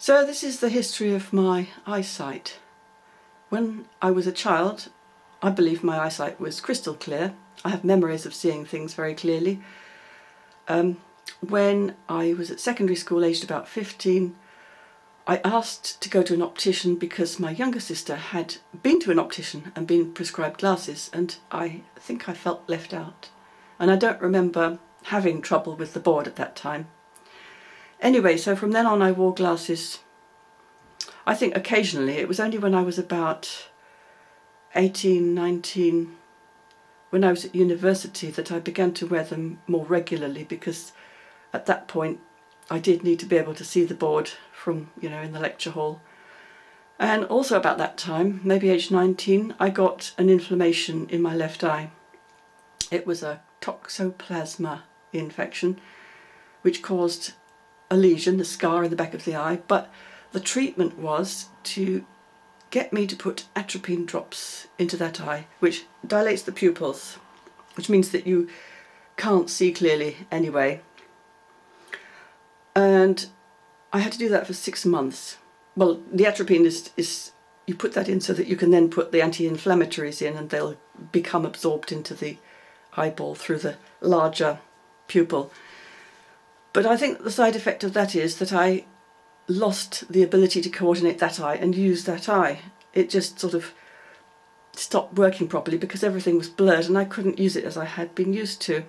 So this is the history of my eyesight. When I was a child, I believe my eyesight was crystal clear. I have memories of seeing things very clearly. When I was at secondary school, aged about 15, I asked to go to an optician because my younger sister had been to an optician and been prescribed glasses, and I think I felt left out. And I don't remember having trouble with the board at that time. Anyway, so from then on I wore glasses, I think occasionally. It was only when I was about 18, 19, when I was at university, that I began to wear them more regularly, because at that point I did need to be able to see the board from, in the lecture hall. And also about that time, maybe age 19, I got an inflammation in my left eye. It was a toxoplasma infection, which caused a lesion, a scar in the back of the eye, but the treatment was to get me to put atropine drops into that eye, which dilates the pupils, which means that you can't see clearly anyway. And I had to do that for 6 months. Well, the atropine is you put that in so that you can then put the anti-inflammatories in, and they'll become absorbed into the eyeball through the larger pupil. But I think the side effect of that is that I lost the ability to coordinate that eye and use that eye. It just sort of stopped working properly because everything was blurred and I couldn't use it as I had been used to.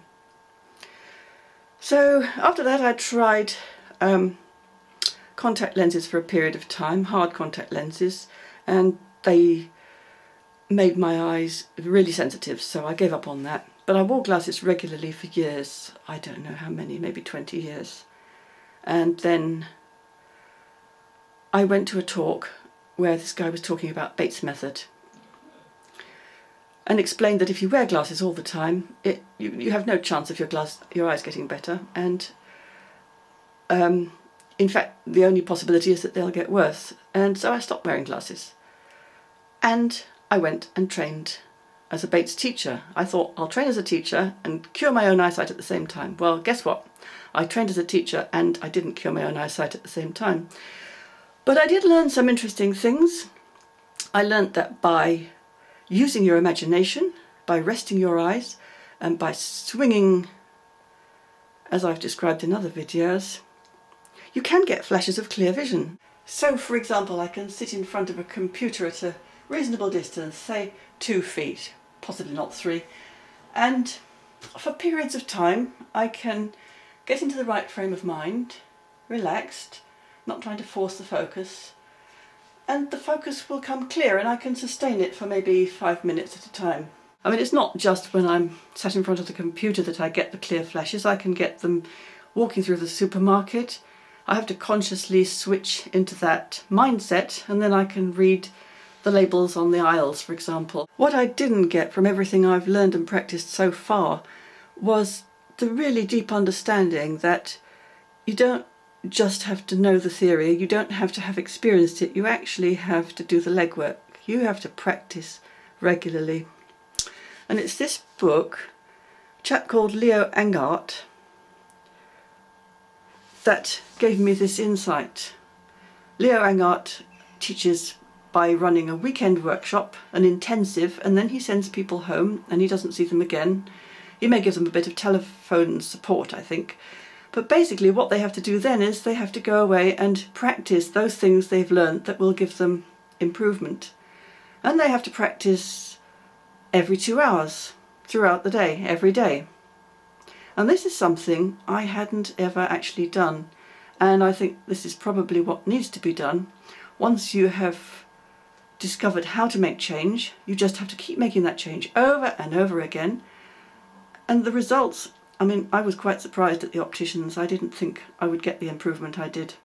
So after that I tried contact lenses for a period of time, hard contact lenses, and they made my eyes really sensitive, so I gave up on that. But I wore glasses regularly for years. I don't know how many, maybe 20 years. And then I went to a talk where this guy was talking about Bates' method and explained that if you wear glasses all the time, you have no chance of your eyes getting better. And in fact, the only possibility is that they'll get worse. And so I stopped wearing glasses. And I went and trained as a Bates teacher. I thought, I'll train as a teacher and cure my own eyesight at the same time. Well, guess what? I trained as a teacher and I didn't cure my own eyesight at the same time. But I did learn some interesting things. I learned that by using your imagination, by resting your eyes, and by swinging, as I've described in other videos, you can get flashes of clear vision. So, for example, I can sit in front of a computer at a reasonable distance, say 2 feet, possibly not 3, and for periods of time I can get into the right frame of mind, relaxed, not trying to force the focus, and the focus will come clear and I can sustain it for maybe 5 minutes at a time. I mean, it's not just when I'm sat in front of the computer that I get the clear flashes. I can get them walking through the supermarket. I have to consciously switch into that mindset, and then I can read the labels on the aisles, for example. What I didn't get from everything I've learned and practiced so far was the really deep understanding that you don't just have to know the theory, you don't have to have experienced it, you actually have to do the legwork. You have to practice regularly. And it's this book, a chap called Leo Angart, that gave me this insight. Leo Angart teaches by running a weekend workshop, an intensive, and then he sends people home and he doesn't see them again. He may give them a bit of telephone support, I think. But basically what they have to do then is they have to go away and practice those things they've learned that will give them improvement. And they have to practice every 2 hours throughout the day, every day. And this is something I hadn't ever actually done. And I think this is probably what needs to be done. Once you have discovered how to make change, you just have to keep making that change over and over again. And the results, I mean, I was quite surprised at the opticians. I didn't think I would get the improvement I did.